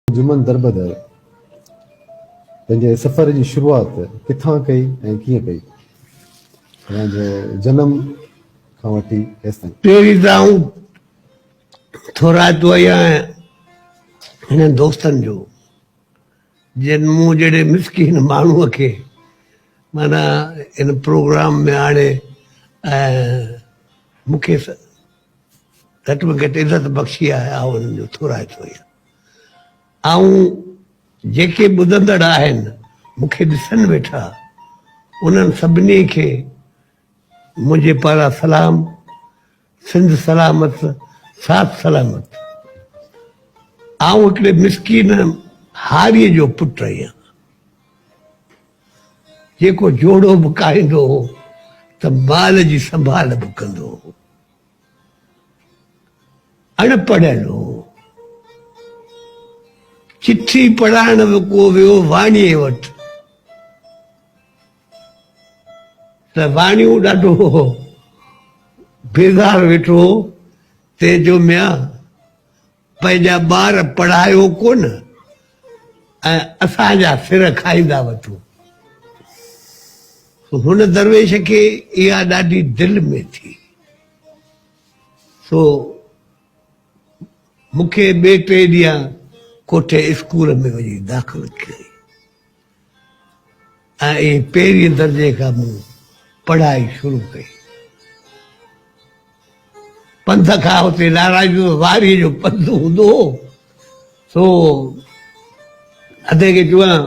जुमन दरबदर पंहिंजे सफ़र जी शुरूआति किथां कई ऐं कीअं कई? तव्हांजो जनम खां वठी हेसि ताईं। पहिरीं त आऊं थोरा आहियां हिननि दोस्तनि जो जिन मूं जहिड़े मिसकीन माण्हूअ खे माना इन प्रोग्राम में आणे ऐं मूंखे घटि में घटि इज़त बख़्शी आहे आऊं हुननि जो थोरा आहियां। ऐं जेके ॿुधंदड़ आहिनि मूंखे ॾिसनि वेठा उन्हनि सभिनी खे मुंहिंजे पारां सलाम। सिंध सलामत, साथ सलामत। आऊं हिकिड़े मिसकीन हारीअ जो पुटु आहियां जेको जोड़ो बि काईंदो हो त माल जी संभाल बि कंदो हो। अणपढ़ियल हो। चिठी पढ़ाइण बि को वियो वाणीअ वटि त वाणियूं ॾाढो बेज़ार वेठो हो। तंहिंजो मिया पंहिंजा ॿार पढ़ायो कोन ऐं असांजा सिर खाईंदा वठो। हुन दरवेश खे इहा ॾाढी दिलि में थी। सो मूंखे ॿिए टे ॾींहं कोठे स्कूल में वञी दाख़िल कई ऐं पहिरीं दर्जे खां मूं पढ़ाई शुरू कई। पंध खां हुते नारायण वारीअ जो पंधु हूंदो हो। सो अधे खे चवां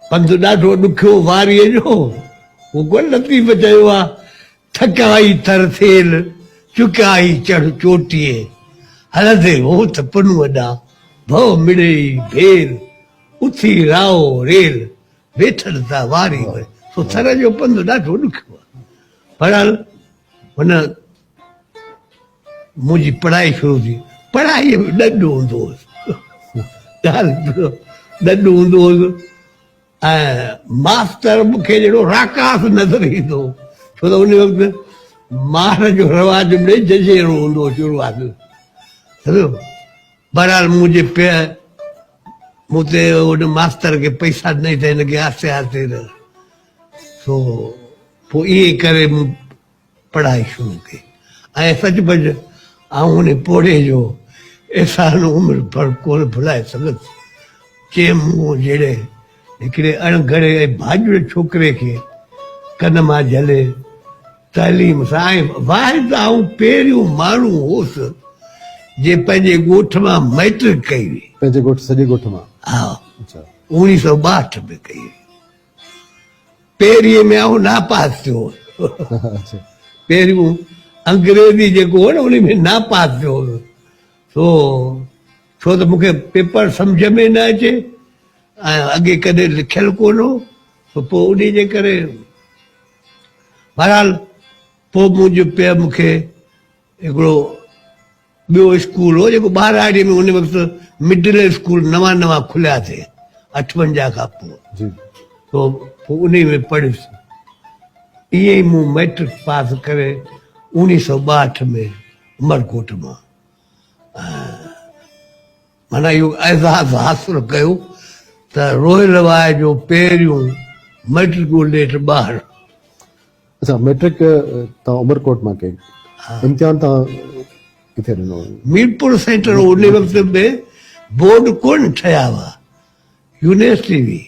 पंधु ॾाढो ॾुखियो वारीअ जो। उहो कोन लतीफ़ चयो आहे थकाई थर थेल चुकाई चढ़ चोटीअ हलंदे हो त पुन वॾा भव मिड़ेई भेल उथी राओ रेल वेठल था वारी वरी। सो थर जो पंधु ॾाढो ॾुखियो आहे। पर हुन मुंहिंजी पढ़ाई शुरू थी। पढ़ाईअ में ॾंढु हूंदो हुउसि। ॻाल्हि ॾंढु हूंदो हुउसि ऐं मास्तर मूंखे जहिड़ो राकास नज़र ईंदो हो। छो त उन वक़्तु मार जो रवाज बि जजेरो हूंदो हो शुरूआत में। बहरहाल मुंहिंजे मूं ते उन मास्तर खे पैसा ॾिनई त हिनखे आहिस्ते आहिस्ते सो पोइ ईअं करे मूं पढ़ाई शुरू कई ऐं सचपच आऊं उन पोड़े जो एहसान उमिरि भर कोन भुलाए सघंदुसि। चए मूं जहिड़े हिकिड़े अणघड़े ऐं भाॼड़े छोकिरे खे कन मां झले तालीम सां ऐं वाहिद आऊं पहिरियों माण्हू होसि जे पंहिंजे ॻोठ मां मैट्रिक कई हुई। पंहिंजे ॻोठ सॼे ॻोठ मां? हा, 1962 में कई हुई। पहिरीं में आऊं नापास थियो। पहिरियों अंग्रेजी जेको हो न उन में नापास थियो। सो छो त मूंखे पेपर सम्झ में न अचे ऐं अॻे कॾहिं लिखियलु कोन हो। पोइ उन जे करे बहरहाल पोइ मुंहिंजो पे मूंखे हिकिड़ो ॿियो स्कूल हो जेको ॿारहाड़ीअ में उन वक़्तु मिडिल स्कूल नवां नवां खुलिया थे 58 खां पोइ। तो पोइ उन में पढ़ियुसि। ईअं ई मूं मैट्रिक पास करे 1962 में उमरकोट मां माना इहो एज़ाज़ हासिल कयो त रोयल वाय जो पहिरियों मैट्रिकुलेट ॿार। अच्छा, मैट्रिक तव्हां उमरकोट मां कई। इम्तिहान तव्हां किथे ॾिनो? मीरपुर सेंटर। उन वक़्त में बोर्ड कोन ठहिया हुआ, यूनिवर्सिटी हुई।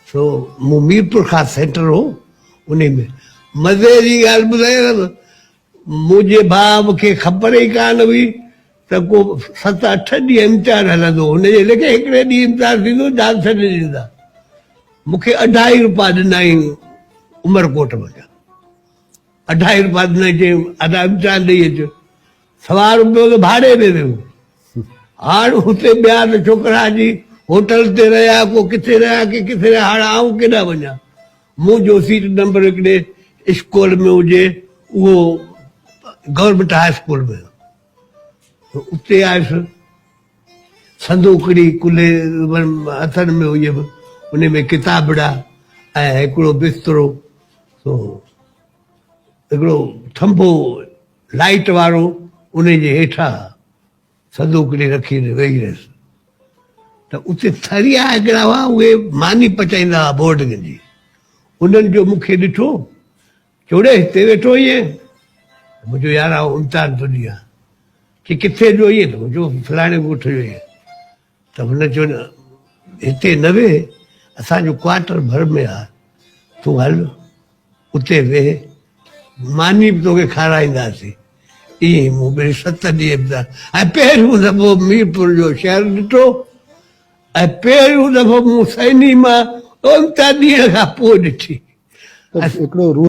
सो मूं मीरपुर खां सेंटर हो उन में। मज़े जी ॻाल्हि ॿुधायां मुंहिंजे भाउ मूंखे ख़बर ई कान हुई त को 7-8 ॾींहं इम्तिहान हलंदो। हुनजे लेखे हिकिड़े ॾींहुं इम्तिहान थींदो जान छॾे ॾींदा। मूंखे 2.5 रुपया ॾिनई उमरकोट में। 2.5 रुपया ॾिनई चई अदा इम्तिहान ॾेई अचो। 1.25 रुपयो त भाड़े में वियो। हाणे हुते ॿिया त छोकिरा जी होटल ते रहिया को किथे रहिया की किथे रहिया। हाणे आऊं केॾां वञा? मुंहिंजो सीट नंबर हिकिड़े स्कूल में हुजे उहो गवर्नमेंट हाई स्कूल में। उते आयुसि। संदूकड़ी कुल्हे हथनि में हुई उन में किताबड़ा ऐं हिकिड़ो बिस्तरो। सो हिकिड़ो थंभो लाइट वारो उन जे हेठां संदूकड़ी रखी वेही रहियसि त उते थरिया हिकिड़ा हुआ उहे मानी पचाईंदा हुआ बोर्डिंग जी उन्हनि जो मूंखे ॾिठो चोड़े हिते वेठो ईअं मुंहिंजो यार उमतान थो ॾियां कि किथे जो ईअं त मुंहिंजो फलाणे ॻोठ जो ईअं त हुन चयो न हिते न वेह असांजो क्वार्टर भर में आहे तूं हल उते वेह मानी बि तोखे खाराईंदासीं ईअं मूं ॿिए 7 ॾींहं ऐं पहिरियों दफ़ो मीरपुर जो शहर ॾिठो ऐं पहिरियों दफ़ो मूं सैनी मां 3 ॾींहं खां पोइ ॾिठी त हिकिड़ो रूह